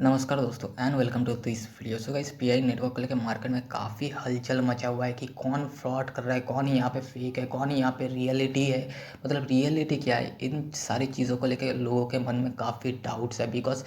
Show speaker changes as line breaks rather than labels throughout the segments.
नमस्कार दोस्तों and welcome to this video. So guys, Pi network को लेकर मार्केट में काफ़ी हलचल मचा हुआ है कि कौन फ्रॉड कर रहा है, कौन यहाँ पे फेक है, कौन यहाँ पे रियलिटी है। मतलब रियलिटी क्या है, इन सारी चीज़ों को लेकर लोगों के मन में काफ़ी डाउट्स है। बिकॉज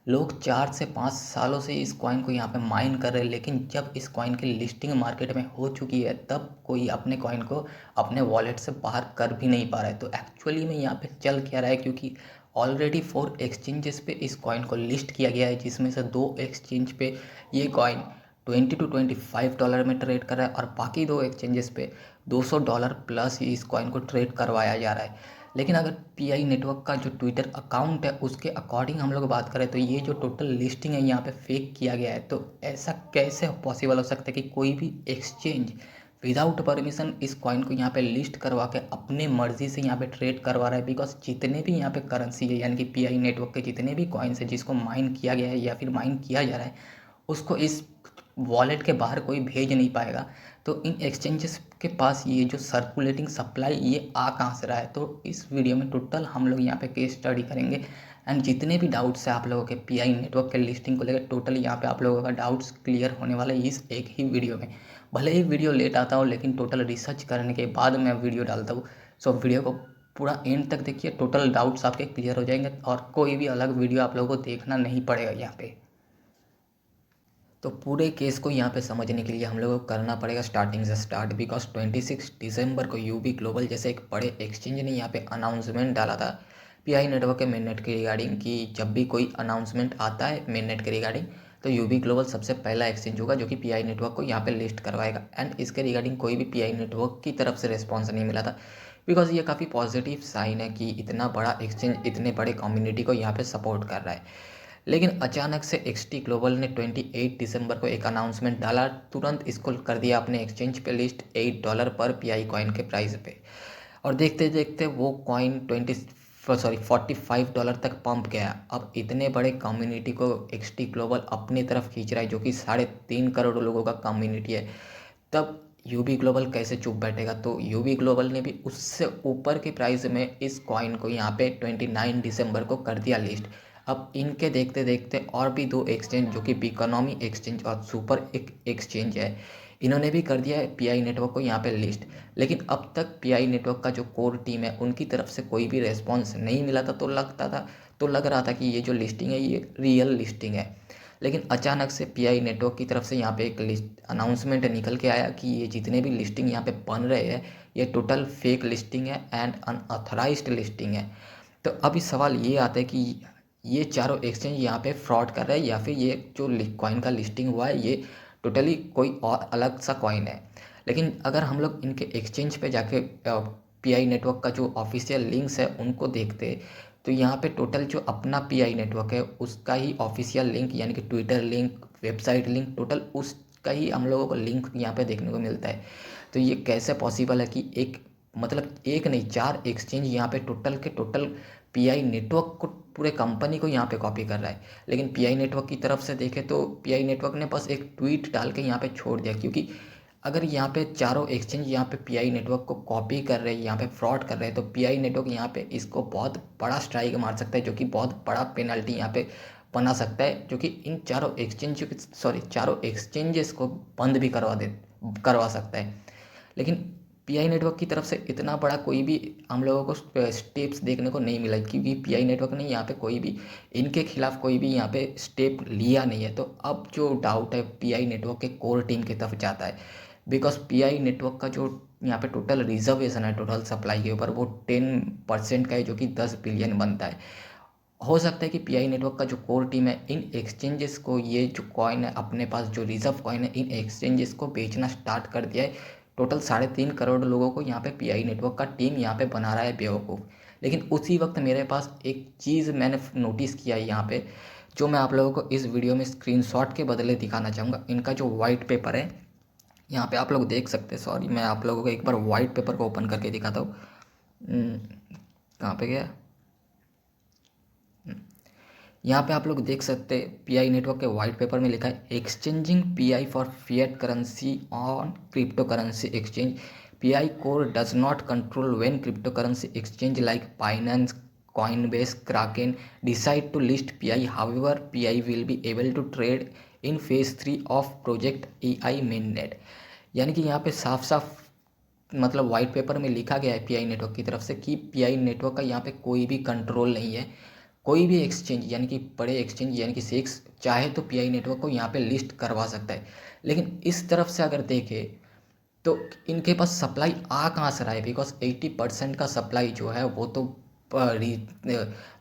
लोग 4 से 5 सालों से इस कॉइन को यहाँ पे माइन कर रहे हैं, लेकिन जब इस कॉइन की लिस्टिंग मार्केट में हो चुकी है तब कोई अपने कॉइन को अपने वॉलेट से बाहर कर भी नहीं पा रहा है। तो एक्चुअली में यहाँ पे चल क्या रहा है, क्योंकि ऑलरेडी 4 एक्सचेंजेस पे इस कॉइन को लिस्ट किया गया है, जिसमें से 2 एक्सचेंज पे ये कॉइन $20 to $25 में ट्रेड कर रहा है और बाकी 2 एक्सचेंजेस पे $200 प्लस ही इस कॉइन को ट्रेड करवाया जा रहा है। लेकिन अगर पीआई नेटवर्क का जो ट्विटर अकाउंट है उसके अकॉर्डिंग हम लोग बात करें तो ये जो टोटल लिस्टिंग है यहाँ पे फेक किया गया है। तो ऐसा कैसे पॉसिबल हो सकता है कि कोई भी एक्सचेंज विदाउट परमिशन इस कॉइन को यहाँ पे लिस्ट करवा के अपने मर्जी से यहाँ पे ट्रेड करवा रहा है। बिकॉज जितने भी यहाँ पे करेंसी है, यानी कि पीआई नेटवर्क के जितने भी कॉइन्स है जिसको माइन किया गया है या फिर माइन किया जा रहा है, उसको इस वॉलेट के बाहर कोई भेज नहीं पाएगा। तो इन एक्सचेंजेस के पास ये जो सर्कुलेटिंग सप्लाई ये आ कहाँ से रहा है, तो इस वीडियो में टोटल हम लोग यहाँ पे केस स्टडी करेंगे। एंड जितने भी डाउट्स है आप लोगों के पीआई नेटवर्क के लिस्टिंग को लेकर, टोटल यहाँ पे आप लोगों का डाउट्स क्लियर होने वाला है इस एक ही वीडियो में। भले ही वीडियो लेट आता हो, लेकिन टोटल रिसर्च करने के बाद मैं वीडियो डालता हूँ। सो वीडियो को पूरा एंड तक देखिए, टोटल डाउट्स आपके क्लियर हो जाएंगे और कोई भी अलग वीडियो आप लोगों को देखना नहीं पड़ेगा यहाँ पे। तो पूरे केस को यहाँ पे समझने के लिए हम लोगों को करना पड़ेगा स्टार्टिंग से स्टार्ट। बिकॉज 26 दिसंबर को यूबी ग्लोबल जैसे एक बड़े एक्सचेंज ने यहाँ पे अनाउंसमेंट डाला था पीआई नेटवर्क के मेन नेट के रिगार्डिंग, कि जब भी कोई अनाउंसमेंट आता है मेन नेट के रिगार्डिंग तो यूबी ग्लोबल सबसे पहला एक्सचेंज होगा जो कि पीआई नेटवर्क को यहाँ पे लिस्ट करवाएगा। एंड इसके रिगार्डिंग कोई भी पीआई नेटवर्क की तरफ से रिस्पॉन्स नहीं मिला था। बिकॉज ये काफ़ी पॉजिटिव साइन है कि इतना बड़ा एक्सचेंज इतने बड़े कम्युनिटी को यहाँ पे सपोर्ट कर रहा है। लेकिन अचानक से एक्सटी ग्लोबल ने 28 दिसंबर को एक अनाउंसमेंट डाला, तुरंत इसको कर दिया अपने एक्सचेंज पे लिस्ट $8 पर पीआई कॉइन के प्राइस पे। और देखते देखते वो कॉइन 45 डॉलर तक पंप गया। अब इतने बड़े कम्युनिटी को एक्सटी ग्लोबल अपनी तरफ खींच रहा है, जो कि 3.5 करोड़ लोगों का कम्युनिटी है, तब यूबी ग्लोबल कैसे चुप बैठेगा। तो यूबी ग्लोबल ने भी उससे ऊपर के प्राइस में इस कॉइन को यहाँ पे 29 दिसंबर को कर दिया लिस्ट। अब इनके देखते देखते और भी 2 एक्सचेंज जो कि बिकॉनॉमी एक्सचेंज और सुपर एक्सचेंज है, इन्होंने भी कर दिया है पीआई नेटवर्क को यहाँ पे लिस्ट। लेकिन अब तक पीआई नेटवर्क का जो कोर टीम है उनकी तरफ से कोई भी रेस्पॉन्स नहीं मिला था। तो लग रहा था कि ये जो लिस्टिंग है ये रियल लिस्टिंग है। लेकिन अचानक से पीआई नेटवर्क की तरफ से यहाँ पे एक लिस्ट अनाउंसमेंट निकल के आया कि ये जितने भी लिस्टिंग यहाँ पे बन रहे हैं ये टोटल फेक लिस्टिंग है एंड अनऑथराइज्ड लिस्टिंग है। तो अभी सवाल ये आता है कि ये चारों एक्सचेंज यहाँ पे फ्रॉड कर रहे हैं या फिर ये जो कॉइन का लिस्टिंग हुआ है ये टोटली कोई और अलग सा कॉइन है। लेकिन अगर हम लोग इनके एक्सचेंज पे जाके पीआई नेटवर्क का जो ऑफिशियल लिंक्स है उनको देखते, तो यहाँ पे टोटल जो अपना पीआई नेटवर्क है उसका ही ऑफिशियल लिंक, यानी कि Twitter link, website link, total उसका ही हम लोगों को लिंक यहाँ पे देखने को मिलता है। तो ये कैसे पॉसिबल है कि एक नहीं 4 एक्सचेंज यहाँ पे टोटल के टोटल पीआई नेटवर्क को, पूरे कंपनी को यहाँ पे कॉपी कर रहा है। लेकिन पीआई नेटवर्क की तरफ से देखें तो पीआई नेटवर्क ने बस एक ट्वीट डाल के यहाँ पे छोड़ दिया, क्योंकि अगर यहाँ पे चारों एक्सचेंज यहाँ पे पीआई नेटवर्क को कॉपी कर रहे हैं, यहाँ पे फ्रॉड कर रहे हैं, तो पीआई नेटवर्क यहाँ पे इसको बहुत बड़ा स्ट्राइक मार सकता है, जो कि बहुत बड़ा पेनल्टी यहाँ पे बना सकता है, जो कि इन चारों एक्सचेंजेस को बंद भी करवा सकता है। लेकिन पीआई नेटवर्क की तरफ से इतना बड़ा कोई भी हम लोगों को स्टेप्स देखने को नहीं मिला, क्योंकि पीआई नेटवर्क ने यहाँ पे कोई भी इनके खिलाफ कोई भी यहाँ पे स्टेप लिया नहीं है। तो अब जो डाउट है पीआई नेटवर्क के कोर टीम की तरफ जाता है। बिकॉज पीआई नेटवर्क का जो यहाँ पे टोटल रिजर्वेशन है टोटल सप्लाई के ऊपर, वो 10% का है, जो कि 10 बिलियन बनता है। हो सकता है कि पीआई नेटवर्क का जो कोर टीम है इन एक्सचेंजेस को, ये जो कॉइन है अपने पास जो रिजर्व कॉइन है, इन एक्सचेंजेस को बेचना स्टार्ट कर दिया है। टोटल 3.5 करोड़ लोगों को यहाँ पे पीआई नेटवर्क का टीम यहाँ पे बना रहा है बेवकूफ़। लेकिन उसी वक्त मेरे पास एक चीज़ मैंने नोटिस किया है यहाँ पे, जो मैं आप लोगों को इस वीडियो में स्क्रीनशॉट के बदले दिखाना चाहूँगा। इनका जो वाइट पेपर है यहाँ पे आप लोग देख सकते हैं। सॉरी, मैं आप लोगों को एक बार वाइट पेपर को ओपन करके दिखाता हूँ। कहाँ पे गया? यहाँ पे आप लोग देख सकते हैं पीआई नेटवर्क के वाइट पेपर में लिखा है exchanging pi for fiat currency on crypto currency exchange. Pi core does not control when crypto currency exchange like Binance Coinbase, Kraken decide to list PI. However, PI will be able to trade in phase 3 of project AI mainnet. यानी कि यहाँ पे साफ साफ मतलब white paper में लिखा गया है पीआई नेटवर्क की तरफ से कि पीआई नेटवर्क का यहाँ पे कोई भी कंट्रोल नहीं है। कोई भी एक्सचेंज यानी कि बड़े एक्सचेंज यानी कि सेक्स चाहे तो पीआई नेटवर्क को यहाँ पे लिस्ट करवा सकता है। लेकिन इस तरफ से अगर देखें तो इनके पास सप्लाई आ कहाँ से रहा है, बिकॉज 80% का सप्लाई जो है वो तो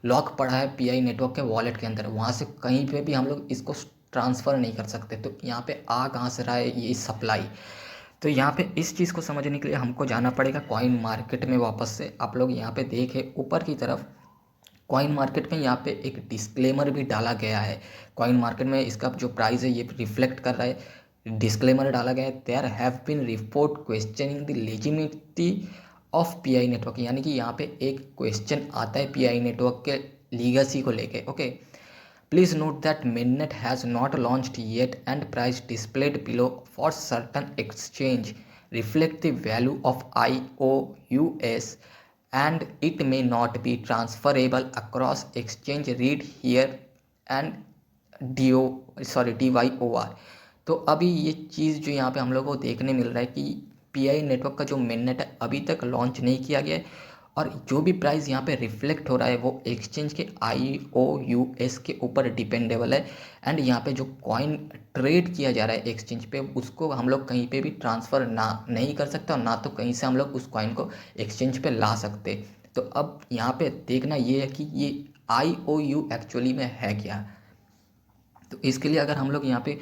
लॉक पड़ा है पीआई नेटवर्क के वॉलेट के अंदर, वहाँ से कहीं पे भी हम लोग इसको ट्रांसफ़र नहीं कर सकते। तो यहाँ पे आ कहाँ से रहा है ये सप्लाई, तो यहाँ पे इस चीज़ को समझने के लिए हमको जाना पड़ेगा कॉइन मार्केट में वापस से। आप लोग यहाँ पे देखें ऊपर की तरफ कॉइन मार्केट में यहाँ पे एक डिस्क्लेमर भी डाला गया है। कॉइन मार्केट में इसका जो प्राइस है ये रिफ्लेक्ट कर रहा है, डिस्क्लेमर डाला गया है, there have been report questioning the legitimacy of Pi network. यानी कि यहाँ पे एक क्वेश्चन आता है पीआई नेटवर्क के लीगेसी को लेके। Okay, please note that mainnet has not launched yet and price displayed below for certain exchange reflect the value of IOUs and it may not be transferable across exchange. Read here and DYOR। तो अभी ये चीज़ जो यहाँ पे हम लोग को देखने मिल रहा है कि पीआई नेटवर्क का जो मेननेट है अभी तक लॉन्च नहीं किया गया है और जो भी प्राइस यहाँ पे रिफ्लेक्ट हो रहा है वो एक्सचेंज के IOUs के ऊपर डिपेंडेबल है। एंड यहाँ पे जो कॉइन ट्रेड किया जा रहा है एक्सचेंज पे उसको हम लोग कहीं पे भी ट्रांसफ़र ना नहीं कर सकते और ना तो कहीं से हम लोग उस कॉइन को एक्सचेंज पे ला सकते। तो अब यहाँ पे देखना ये है कि ये IOU एक्चुअली में है क्या। तो इसके लिए अगर हम लोग यहाँ पे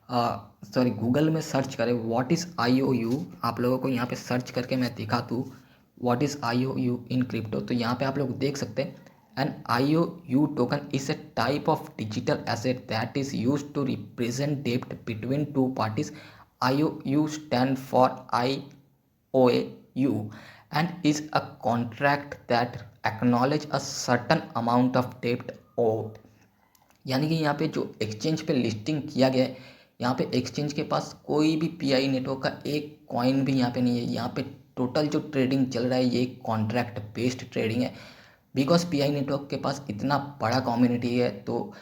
गूगल में सर्च करें व्हाट इज़ IOU, आप लोगों को यहाँ पे सर्च करके मैं दिखा दूँ what is IOU in crypto, तो यहाँ पे आप लोग देख सकते हैं an IOU token is a type of digital asset that is use to represent डेब्ट between two parties. IOU stand for IOAU and is a contract that acknowledge a certain amount of debt owed। यानी कि यहाँ पे जो exchange पे listing किया गया है यहाँ पे एक्सचेंज के पास कोई भी पीआई नेटवर्क का एक कॉइन भी यहाँ पे नहीं है। यहाँ पे टोटल जो ट्रेडिंग चल रहा है ये कॉन्ट्रैक्ट बेस्ड ट्रेडिंग है। बिकॉज पीआई नेटवर्क के पास इतना बड़ा कम्युनिटी है तो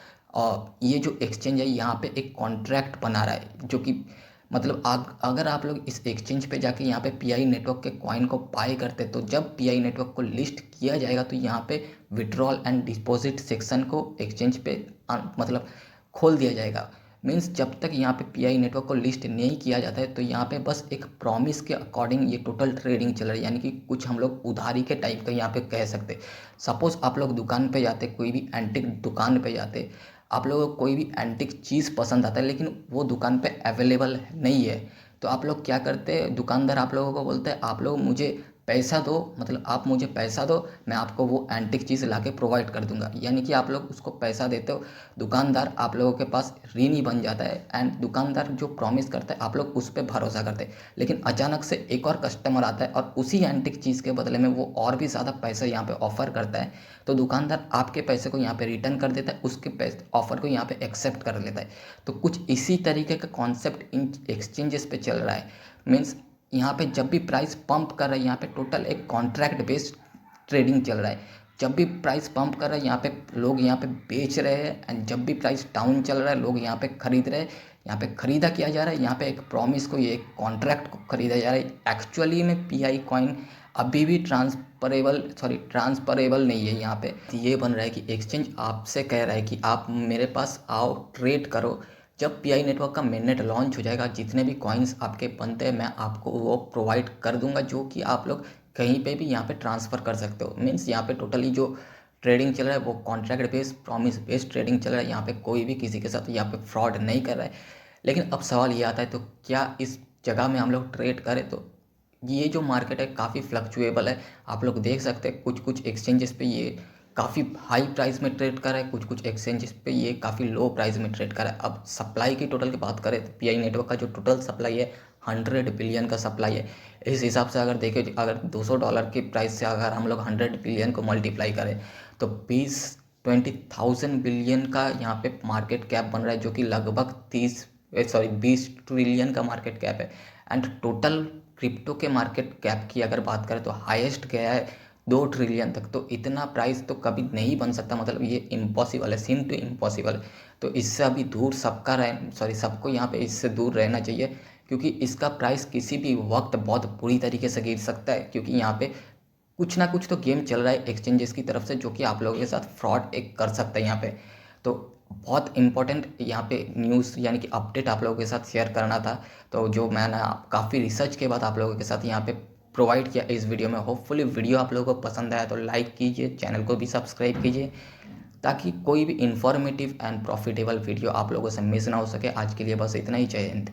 ये जो एक्सचेंज है यहाँ पे एक कॉन्ट्रैक्ट बना रहा है जो कि मतलब अगर आप लोग इस एक्सचेंज पे जाके यहाँ पे पीआई नेटवर्क के कॉइन को बाय करते तो जब पीआई नेटवर्क को लिस्ट किया जाएगा तो यहाँ पे विड्रॉल एंड डिपॉजिट सेक्शन को एक्सचेंज पे मतलब खोल दिया जाएगा। मीन्स जब तक यहाँ पे पीआई नेटवर्क को लिस्ट नहीं किया जाता है तो यहाँ पे बस एक प्रॉमिस के अकॉर्डिंग ये टोटल ट्रेडिंग चल रही है। यानी कि कुछ हम लोग उधारी के टाइप का यहाँ पे कह सकते। सपोज आप लोग दुकान पे जाते, कोई भी एंटिक दुकान पे जाते, आप लोगों को कोई भी एंटिक चीज़ पसंद आता है लेकिन वो दुकान पे अवेलेबल नहीं है तो आप लोग क्या करते हैं, दुकानदार आप लोगों को बोलते हैं आप लोग मुझे पैसा दो, मतलब आप मुझे पैसा दो मैं आपको वो एंटिक चीज़ ला के प्रोवाइड कर दूंगा। यानी कि आप लोग उसको पैसा देते हो, दुकानदार आप लोगों के पास ऋणी बन जाता है एंड दुकानदार जो प्रॉमिस करता है आप लोग उस पर भरोसा करते हैं। लेकिन अचानक से एक और कस्टमर आता है और उसी एंटिक चीज़ के बदले में वो और भी ज़्यादा पैसा यहाँ पे ऑफर करता है तो दुकानदार आपके पैसे को यहाँ पे रिटर्न कर देता है, उसके पैसे ऑफर को यहाँ पे एक्सेप्ट कर लेता है। तो कुछ इसी तरीके का कॉन्सेप्ट इन एक्सचेंजेस पे चल रहा है। मीन्स यहाँ पे जब भी प्राइस पंप कर रहा है यहाँ पे टोटल एक कॉन्ट्रैक्ट बेस्ड ट्रेडिंग चल रहा है। जब भी प्राइस पंप कर रहा है यहाँ पे लोग यहाँ पे बेच रहे हैं एंड जब भी प्राइस डाउन चल रहा है लोग यहाँ पे खरीद रहे हैं। यहाँ पे खरीदा किया जा रहा है, यहाँ पे एक प्रॉमिस को ये एक कॉन्ट्रैक्ट को खरीदा जा रहा है। एक्चुअली में पीआई कॉइन अभी भी ट्रांसफरेबल नहीं है। यहाँ पे ये बन रहा है कि एक्सचेंज आपसे कह रहा है कि आप मेरे पास आओ ट्रेड करो। जब पीआई नेटवर्क का मेननेट लॉन्च हो जाएगा जितने भी कॉइन्स आपके बनते हैं मैं आपको वो प्रोवाइड कर दूंगा जो कि आप लोग कहीं पे भी यहाँ पे ट्रांसफ़र कर सकते हो। मीन्स यहाँ पे टोटली जो ट्रेडिंग चल रहा है वो contract based promise based trading चल रहा है। यहाँ पे कोई भी किसी के साथ यहाँ पे फ्रॉड नहीं कर रहा है। लेकिन अब सवाल ये आता है तो क्या इस जगह में हम लोग ट्रेड करें, तो ये जो मार्केट है काफ़ी फ्लक्चुएबल है। आप लोग देख सकते हैं कुछ कुछ एक्सचेंजेस पे ये काफ़ी हाई प्राइस में ट्रेड कर रहा है, कुछ कुछ एक्सचेंजेस पे ये काफ़ी लो प्राइस में ट्रेड कर रहा है। अब सप्लाई की टोटल की बात करें तो पीआई नेटवर्क का जो टोटल सप्लाई है 100 बिलियन का सप्लाई है। इस हिसाब से अगर देखें अगर $200 की प्राइस से अगर हम लोग 100 बिलियन को मल्टीप्लाई करें तो 20,000 बिलियन का यहाँ पे मार्केट कैप बन रहा है जो कि लगभग 20 ट्रिलियन का मार्केट कैप है। एंड टोटल क्रिप्टो के मार्केट कैप की अगर बात करें तो हाईएस्ट गया है 2 ट्रिलियन तक, तो इतना प्राइस तो कभी नहीं बन सकता, मतलब ये इम्पॉसिबल है, सीम टू इम्पॉसिबल। तो इससे अभी दूर सबको यहाँ पे इससे दूर रहना चाहिए, क्योंकि इसका प्राइस किसी भी वक्त बहुत बुरी तरीके से गिर सकता है, क्योंकि यहाँ पे कुछ ना कुछ तो गेम चल रहा है एक्सचेंजेस की तरफ से, जो कि आप लोगों के साथ फ्रॉड एक कर सकता है यहाँ पे। तो बहुत इंपॉर्टेंट यहाँ पे न्यूज़ यानी कि अपडेट आप लोगों के साथ शेयर करना था, तो जो मैंने काफ़ी रिसर्च के बाद आप लोगों के साथ यहाँ पे प्रोवाइड किया इस वीडियो में। होपफुली वीडियो आप लोगों को पसंद आया तो लाइक कीजिए, चैनल को भी सब्सक्राइब कीजिए, ताकि कोई भी इंफॉर्मेटिव एंड प्रॉफिटेबल वीडियो आप लोगों से मिस ना हो सके। आज के लिए बस इतना ही, जय हिंद।